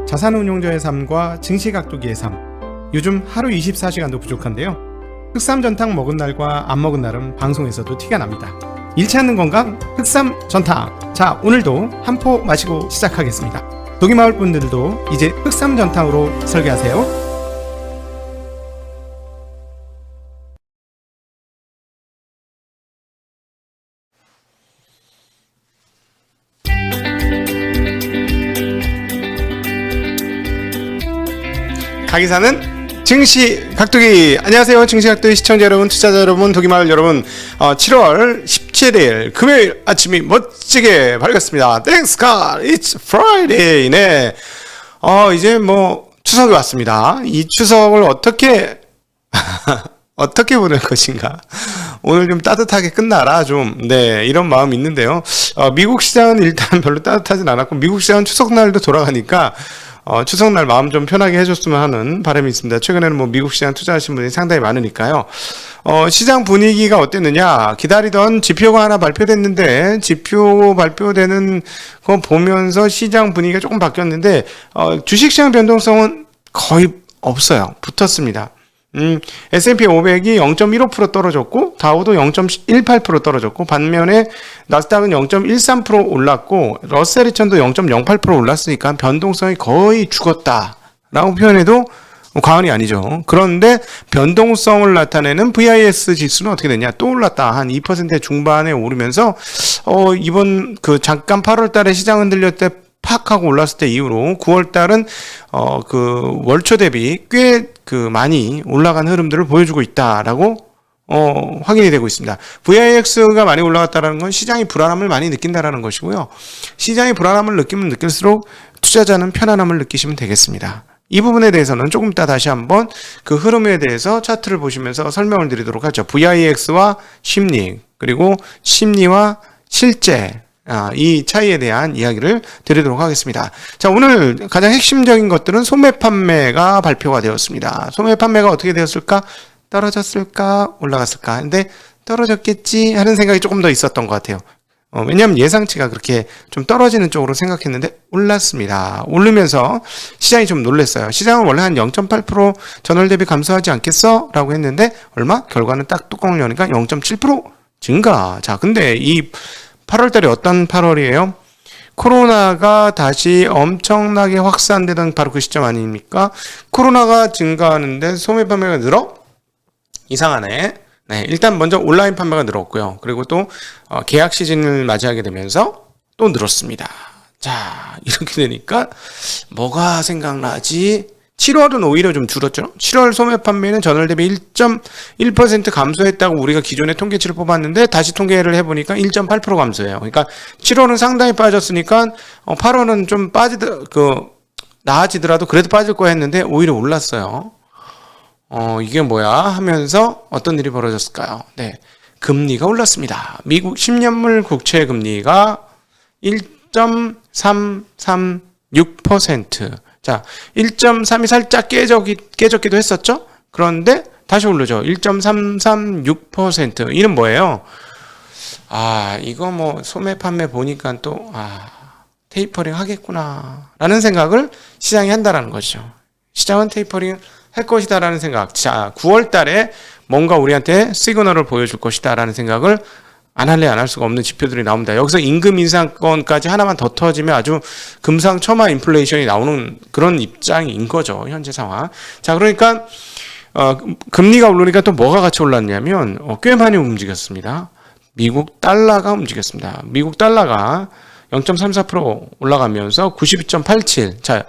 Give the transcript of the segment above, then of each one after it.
자산운용자의 삶과 증시각도기의 삶. 요즘 하루 24시간도 부족한데요. 흑삼전탕 먹은 날과 안 먹은 날은 방송에서도 티가 납니다. 잃지 않는 건강 흑삼전탕. 자, 오늘도 한 포 마시고 시작하겠습니다. 도기마을 분들도 이제 흑삼전탕으로 설계하세요. 가기사는 증시각도기. 안녕하세요, 증시각도기 시청자 여러분, 투자자 여러분, 도기마을 여러분. 7월 17일 금요일 아침이 멋지게 밝았습니다. Thanks God, it's Friday. 네, 이제 뭐 추석이 왔습니다. 이 추석을 어떻게 어떻게 보낼 것인가. 오늘 좀 따뜻하게 끝나라 좀, 네, 이런 마음이 있는데요. 미국 시장은 일단 별로 따뜻하진 않았고, 미국 시장은 추석날도 돌아가니까 추석날 마음 좀 편하게 해줬으면 하는 바람이 있습니다. 최근에는 뭐 미국 시장 투자하신 분이 상당히 많으니까요. 시장 분위기가 어땠느냐. 기다리던 지표가 하나 발표됐는데, 지표 발표되는 거 보면서 시장 분위기가 조금 바뀌었는데, 주식시장 변동성은 거의 없어요. 붙었습니다. S&P 500이 0.15% 떨어졌고, 다우도 0.18% 떨어졌고, 반면에 나스닥은 0.13% 올랐고, 러셀 2000도 0.08% 올랐으니까 변동성이 거의 죽었다라고 표현해도 과언이 아니죠. 그런데 변동성을 나타내는 VIX 지수는 어떻게 되냐? 또 올랐다. 한 2% 중반에 오르면서 이번 잠깐 8월 달에 시장 흔들렸을 때 팍 하고 올랐을 때 이후로 9월 달은 월초 대비 꽤 많이 올라간 흐름들을 보여주고 있다라고 확인이 되고 있습니다. VIX가 많이 올라갔다는 건 시장이 불안함을 많이 느낀다라는 것이고요. 시장이 불안함을 느끼면 느낄수록 투자자는 편안함을 느끼시면 되겠습니다. 이 부분에 대해서는 조금 이따 다시 한번 그 흐름에 대해서 차트를 보시면서 설명을 드리도록 하죠. VIX와 심리, 그리고 심리와 실제, 이 차이에 대한 이야기를 드리도록 하겠습니다. 자, 오늘 가장 핵심적인 것들은 소매 판매가 발표가 되었습니다. 소매 판매가 어떻게 되었을까? 떨어졌을까? 올라갔을까? 근데 떨어졌겠지 하는 생각이 조금 더 있었던 것 같아요. 왜냐하면 예상치가 그렇게 좀 떨어지는 쪽으로 생각했는데 올랐습니다. 오르면서 시장이 좀 놀랐어요. 시장은 원래 한 0.8% 전월 대비 감소하지 않겠어? 라고 했는데 얼마? 결과는 딱 뚜껑을 여니까 0.7% 증가. 자, 근데 이 8월 달에 어떤 8월이에요? 코로나가 다시 엄청나게 확산되던 바로 그 시점 아닙니까? 코로나가 증가하는데 소매 판매가 늘어? 이상하네. 네, 일단 먼저 온라인 판매가 늘었고요. 그리고 또 계약 시즌을 맞이하게 되면서 또 늘었습니다. 자, 이렇게 되니까 뭐가 생각나지? 7월은 오히려 좀 줄었죠. 7월 소매 판매는 전월 대비 1.1% 감소했다고 우리가 기존에 통계치를 뽑았는데 다시 통계를 해보니까 1.8% 감소해요. 그러니까 7월은 상당히 빠졌으니까 8월은 좀 나아지더라도 그래도 빠질 거야 했는데 오히려 올랐어요. 이게 뭐야 하면서 어떤 일이 벌어졌을까요? 네, 금리가 올랐습니다. 미국 10년물 국채 금리가 1.336%. 자, 1.3이 살짝 깨졌기도 했었죠? 그런데 다시 오르죠. 1.336%. 이는 뭐예요? 이거 뭐 소매 판매 보니까 또 테이퍼링 하겠구나 라는 생각을 시장이 한다라는 거죠. 시장은 테이퍼링 할 것이다 라는 생각. 자, 9월 달에 뭔가 우리한테 시그널을 보여줄 것이다 라는 생각을 안 할래 안 할 수가 없는 지표들이 나옵니다. 여기서 임금 인상권까지 하나만 더 터지면 아주 금상첨화 인플레이션이 나오는 그런 입장인 거죠. 현재 상황. 자, 그러니까 금리가 오르니까 또 뭐가 같이 올랐냐면 꽤 많이 움직였습니다. 미국 달러가 움직였습니다. 미국 달러가 0.34% 올라가면서 92.87. 자,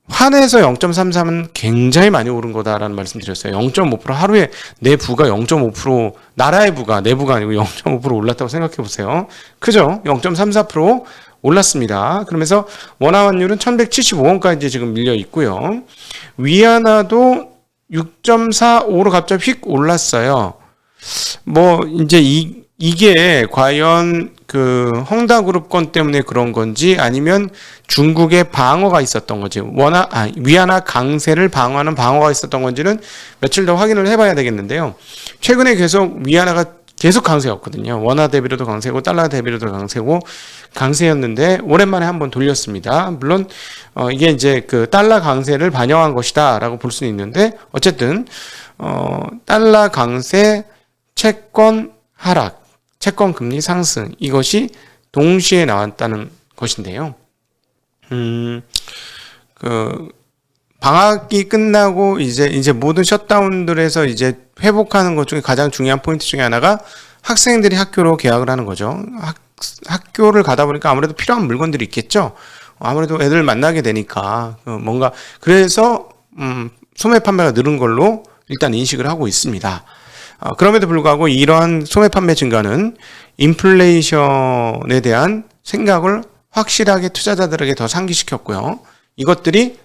환에서 0.33은 굉장히 많이 오른 거다라는 말씀 드렸어요. 0.5% 하루에 내 부가 0.5% 나라의 부가 내 부가 아니고 0.5% 올랐다고 생각해 보세요. 그죠? 0.34% 올랐습니다. 그러면서 원화 환율은 1175원까지 지금 밀려 있고요. 위안화도 6.45로 갑자기 휙 올랐어요. 뭐 이제 이게 과연 헝다그룹 건 때문에 그런 건지 아니면 중국의 방어가 있었던 건지 위안화 강세를 방어하는 방어가 있었던 건지는 며칠 더 확인을 해봐야 되겠는데요. 최근에 계속 위안화가 계속 강세였거든요. 원화 대비로도 강세고 달러 대비로도 강세였는데 오랜만에 한번 돌렸습니다. 물론 이게 이제 그 달러 강세를 반영한 것이다라고 볼 수는 있는데 어쨌든 달러 강세, 채권 하락, 채권 금리 상승 이것이 동시에 나왔다는 것인데요. 방학이 끝나고 이제 모든 셧다운들에서 이제 회복하는 것 중에 가장 중요한 포인트 중에 하나가 학생들이 학교로 개학을 하는 거죠. 학교를 가다 보니까 아무래도 필요한 물건들이 있겠죠. 아무래도 애들 만나게 되니까 뭔가 그래서 소매 판매가 늘은 걸로 일단 인식을 하고 있습니다. 그럼에도 불구하고 이러한 소매 판매 증가는 인플레이션에 대한 생각을 확실하게 투자자들에게 더 상기시켰고요. 이것들이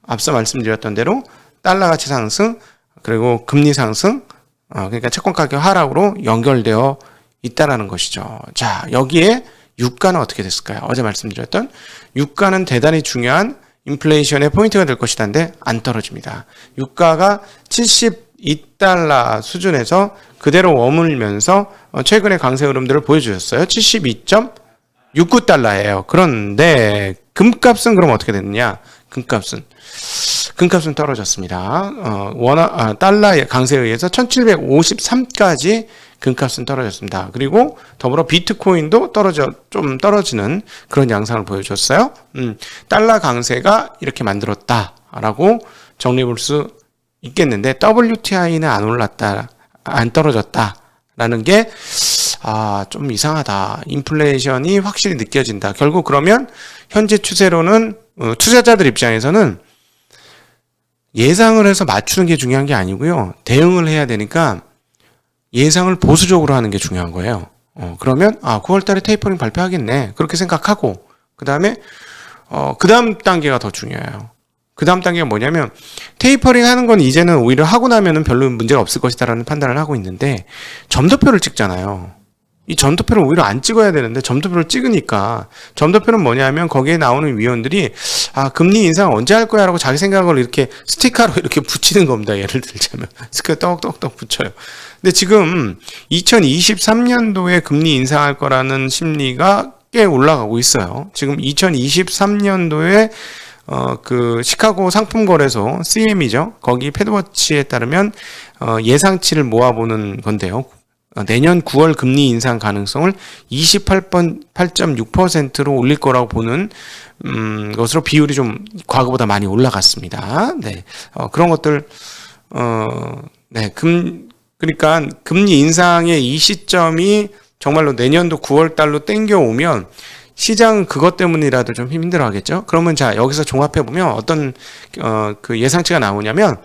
앞서 말씀드렸던 대로 달러 가치 상승 그리고 금리 상승 그러니까 채권 가격 하락으로 연결되어 있다라는 것이죠. 자, 여기에 유가는 어떻게 됐을까요? 어제 말씀드렸던 유가는 대단히 중요한 인플레이션의 포인트가 될 것이라는데 안 떨어집니다. 유가가 72달러 수준에서 그대로 머물면서 최근의 강세 흐름들을 보여주셨어요. 72.69달러예요. 그런데 금값은 그럼 어떻게 됐느냐? 금값은 떨어졌습니다. 달러의 강세에 의해서 1753까지 금값은 떨어졌습니다. 그리고 더불어 비트코인도 좀 떨어지는 그런 양상을 보여줬어요. 달러 강세가 이렇게 만들었다라고 정리해 볼 수 있겠는데 WTI는 안 떨어졌다라는 게 좀 이상하다. 인플레이션이 확실히 느껴진다. 결국 그러면 현재 추세로는 투자자들 입장에서는 예상을 해서 맞추는 게 중요한 게 아니고요. 대응을 해야 되니까 예상을 보수적으로 하는 게 중요한 거예요. 그러면 9월 달에 테이퍼링 발표하겠네. 그렇게 생각하고 그다음에 그 다음 단계가 더 중요해요. 그 다음 단계가 뭐냐면 테이퍼링 하는 건 이제는 오히려 하고 나면은 별로 문제가 없을 것이다라는 판단을 하고 있는데 점도표를 찍잖아요. 이 점도표를 오히려 안 찍어야 되는데 점도표를 찍으니까 점도표는 뭐냐면 거기에 나오는 위원들이 금리 인상 언제 할 거야 라고 자기 생각을 이렇게 스티커로 이렇게 붙이는 겁니다. 예를 들자면 스티커 떡떡떡 붙여요. 근데 지금 2023년도에 금리 인상할 거라는 심리가 꽤 올라가고 있어요. 지금 2023년도에 그 시카고 상품거래소 CM이죠. 거기 패드워치에 따르면 예상치를 모아보는 건데요. 내년 9월 금리 인상 가능성을 28.6%로 올릴 거라고 보는 것으로 비율이 좀 과거보다 많이 올라갔습니다. 네, 그런 것들 그러니까 금리 인상의 이 시점이 정말로 내년도 9월 달로 땡겨오면 시장은 그것 때문이라도 좀 힘들어 하겠죠. 그러면 자, 여기서 종합해 보면 어떤 그 예상치가 나오냐면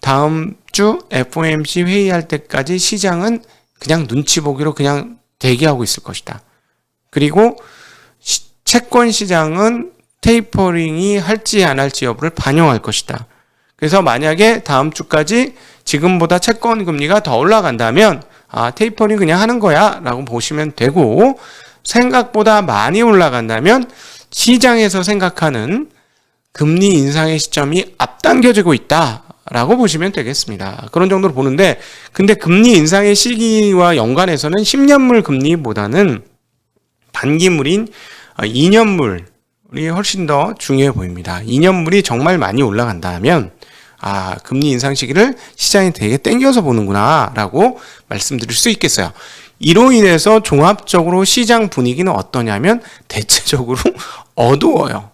다음 주 FOMC 회의할 때까지 시장은 그냥 눈치 보기로 그냥 대기하고 있을 것이다. 그리고 채권 시장은 테이퍼링이 할지 안 할지 여부를 반영할 것이다. 그래서 만약에 다음 주까지 지금보다 채권 금리가 더 올라간다면 테이퍼링 그냥 하는 거야 라고 보시면 되고, 생각보다 많이 올라간다면 시장에서 생각하는 금리 인상의 시점이 앞당겨지고 있다 라고 보시면 되겠습니다. 그런 정도로 보는데, 근데 금리 인상의 시기와 연관해서는 10년물 금리보다는 단기물인 2년물이 훨씬 더 중요해 보입니다. 2년물이 정말 많이 올라간다면 금리 인상 시기를 시장이 되게 땡겨서 보는구나 라고 말씀드릴 수 있겠어요. 이로 인해서 종합적으로 시장 분위기는 어떠냐면 대체적으로 어두워요.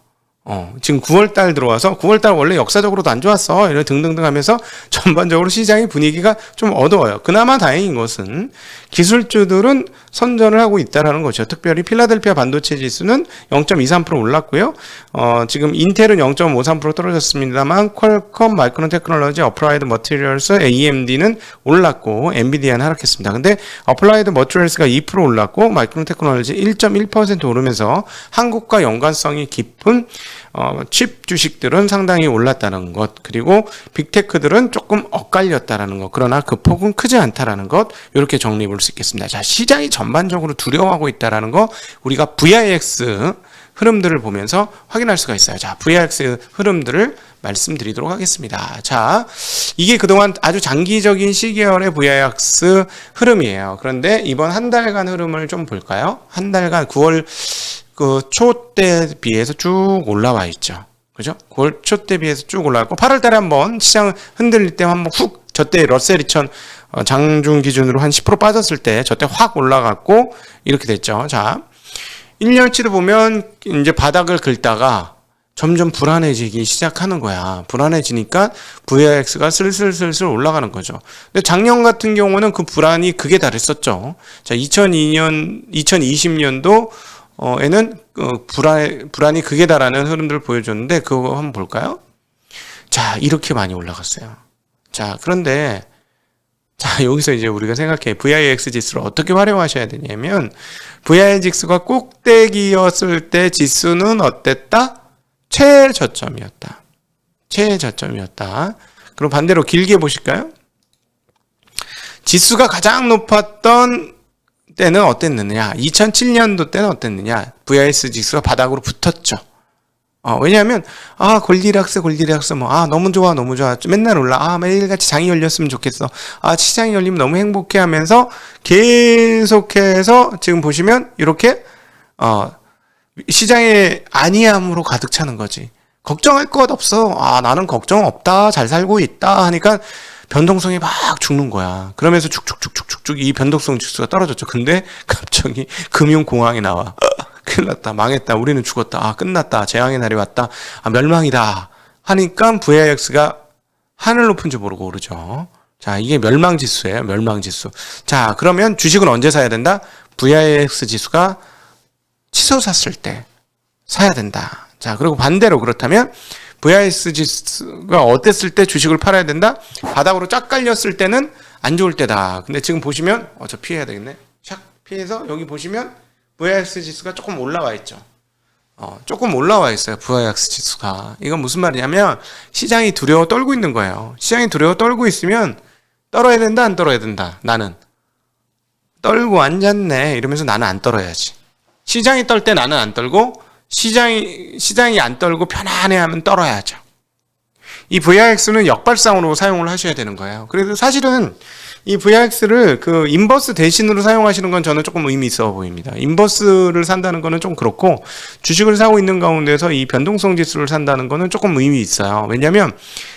지금 9월달 들어와서 9월달 원래 역사적으로도 안 좋았어 이런 등등등 하면서 전반적으로 시장의 분위기가 좀 어두워요. 그나마 다행인 것은 기술주들은 선전을 하고 있다는 것이죠. 특별히 필라델피아 반도체 지수는 0.23% 올랐고요. 지금 인텔은 0.53% 떨어졌습니다만 퀄컴, 마이크론 테크놀로지, 어플라이드 머티리얼스, AMD는 올랐고 엔비디아는 하락했습니다. 근데 어플라이드 머티리얼스가 2% 올랐고 마이크론 테크놀로지 1.1% 오르면서 한국과 연관성이 깊은 칩 주식들은 상당히 올랐다는 것, 그리고 빅테크들은 조금 엇갈렸다라는 것, 그러나 그 폭은 크지 않다라는 것, 이렇게 정리해 볼 수 있겠습니다. 자, 시장이 전반적으로 두려워하고 있다라는 거 우리가 VIX 흐름들을 보면서 확인할 수가 있어요. 자, VIX 흐름들을 말씀드리도록 하겠습니다. 자, 이게 그동안 아주 장기적인 시계열의 VIX 흐름이에요. 그런데 이번 한 달간 흐름을 좀 볼까요? 한 달간 9월 그 초 때 비해서 쭉 올라와 있죠. 그죠? 9월 초 때 비해서 쭉 올라왔고 8월 달에 한번 시장 흔들릴 때 한번 훅 저때 러셀 2000 장중 기준으로 한 10% 빠졌을 때 저때 확 올라갔고 이렇게 됐죠. 자, 1년치도 보면 이제 바닥을 긁다가 점점 불안해지기 시작하는 거야. 불안해지니까 VIX가 슬슬슬슬 올라가는 거죠. 근데 작년 같은 경우는 그 불안이 극에 달했었죠. 자, 2020년도 에는 불안이 극에 달하는 흐름들을 보여줬는데 그거 한번 볼까요? 자, 이렇게 많이 올라갔어요. 자, 그런데 자, 여기서 이제 우리가 생각해 VIX 지수를 어떻게 활용하셔야 되냐면 VIX 지수가 꼭대기였을 때 지수는 어땠다? 최저점이었다. 최저점이었다. 그럼 반대로 길게 보실까요? 지수가 가장 높았던 때는 어땠느냐? 2007년도 때는 어땠느냐? VIX 지수가 바닥으로 붙었죠. 왜냐하면 골디락스 너무 좋아 맨날 올라 매일같이 장이 열렸으면 좋겠어, 시장이 열리면 너무 행복해 하면서 계속해서 지금 보시면 이렇게 시장의 안이함으로 가득 차는 거지. 걱정할 것 없어, 나는 걱정 없다, 잘 살고 있다 하니까 변동성이 막 죽는 거야. 그러면서 쭉쭉쭉쭉쭉 이 변동성 지수가 떨어졌죠. 근데 갑자기 금융공황이 나와. 큰일 났다, 망했다, 우리는 죽었다, 끝났다, 재앙의 날이 왔다, 멸망이다 하니까 VIX가 하늘 높은 줄 모르고 오르죠. 자, 이게 멸망지수예요. 멸망지수. 자, 그러면 주식은 언제 사야 된다? VIX 지수가 치솟았을 때 사야 된다. 자, 그리고 반대로 그렇다면 VIX 지수가 어땠을 때 주식을 팔아야 된다? 바닥으로 쫙 깔렸을 때는 안 좋을 때다. 근데 지금 보시면 저 피해야 되겠네. 샥 피해서 여기 보시면 VIX 지수가 조금 올라와 있죠. 조금 올라와 있어요. VIX 지수가. 이건 무슨 말이냐면 시장이 두려워 떨고 있는 거예요. 시장이 두려워 떨고 있으면 떨어야 된다, 안 떨어야 된다. 나는 떨고 앉았네 이러면서 나는 안 떨어야지. 시장이 떨 때 나는 안 떨고 시장이 안 떨고 편안해하면 떨어야죠. 이 VIX는 역발상으로 사용을 하셔야 되는 거예요. 그래서 사실은 이 VIX를 그 인버스 대신으로 사용하시는 건 저는 조금 의미 있어 보입니다. 인버스를 산다는 거는 좀 그렇고 주식을 사고 있는 가운데서 이 변동성 지수를 산다는 거는 조금 의미 있어요. 왜냐면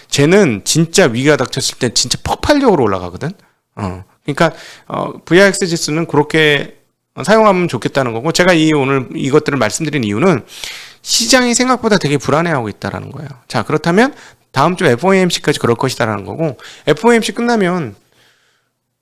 쟤는 진짜 위기가 닥쳤을 때 진짜 폭발적으로 올라가거든. 그러니까 VIX 지수는 그렇게 사용하면 좋겠다는 거고, 제가 오늘 이것들을 말씀드린 이유는 시장이 생각보다 되게 불안해하고 있다라는 거예요. 자, 그렇다면 다음 주 FOMC까지 그럴 것이다라는 거고, FOMC 끝나면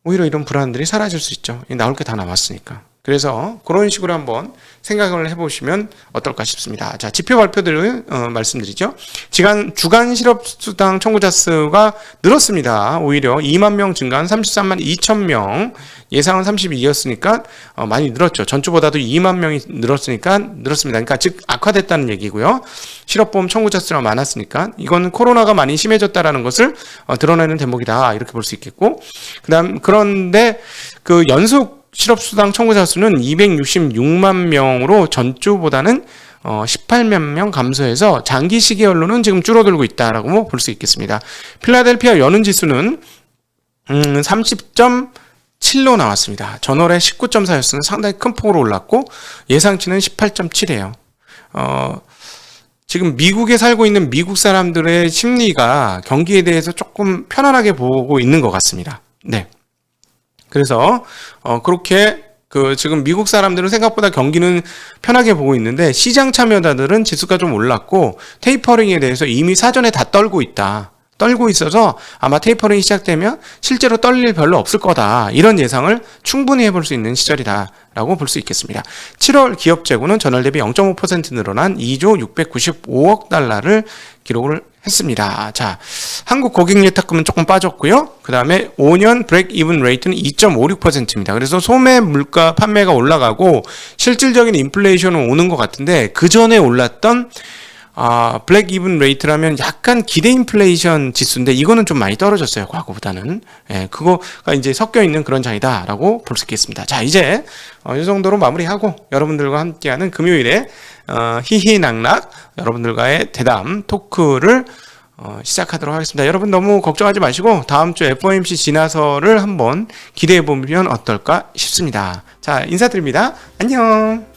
오히려 이런 불안들이 사라질 수 있죠. 나올 게 다 남았으니까. 그래서 그런 식으로 한번 생각을 해보시면 어떨까 싶습니다. 자, 지표 발표들을 말씀드리죠. 주간 실업수당 청구자 수가 늘었습니다. 오히려 2만 명 증가한 33만 2천 명, 예상은 32였으니까 많이 늘었죠. 전주보다도 2만 명이 늘었으니까 늘었습니다. 그러니까 즉 악화됐다는 얘기고요. 실업보험 청구자 수가 많았으니까 이건 코로나가 많이 심해졌다라는 것을 드러내는 대목이다, 이렇게 볼 수 있겠고, 그런데 그 연속 실업수당 청구자 수는 266만 명으로 전주보다는 18만 명 감소해서 장기 시계열로는 지금 줄어들고 있다라고 볼 수 있겠습니다. 필라델피아 연은지수는 30.7로 나왔습니다. 전월에 19.4였으면 상당히 큰 폭으로 올랐고 예상치는 18.7이에요. 지금 미국에 살고 있는 미국 사람들의 심리가 경기에 대해서 조금 편안하게 보고 있는 것 같습니다. 네. 그래서 그렇게 지금 미국 사람들은 생각보다 경기는 편하게 보고 있는데 시장 참여자들은 지수가 좀 올랐고 테이퍼링에 대해서 이미 사전에 다 떨고 있어서 아마 테이퍼링이 시작되면 실제로 떨 일 별로 없을 거다, 이런 예상을 충분히 해볼 수 있는 시절이다라고 볼 수 있겠습니다. 7월 기업 재고는 전월 대비 0.5% 늘어난 2조 695억 달러를 기록을 했습니다. 자, 한국 고객 예탁금은 조금 빠졌고요. 그 다음에 5년 브레이크 이븐 레이트는 2.56%입니다. 그래서 소매 물가 판매가 올라가고 실질적인 인플레이션은 오는 것 같은데 그 전에 올랐던 블랙 이븐 레이트라면 약간 기대 인플레이션 지수인데 이거는 좀 많이 떨어졌어요, 과거보다는. 그거가 이제 섞여 있는 그런 장이다라고 볼 수 있겠습니다. 자, 이제 이 정도로 마무리하고 여러분들과 함께하는 금요일에 희희낙낙 여러분들과의 대담 토크를 시작하도록 하겠습니다. 여러분 너무 걱정하지 마시고 다음 주 FOMC 지나서를 한번 기대해 보면 어떨까 싶습니다. 자, 인사드립니다. 안녕.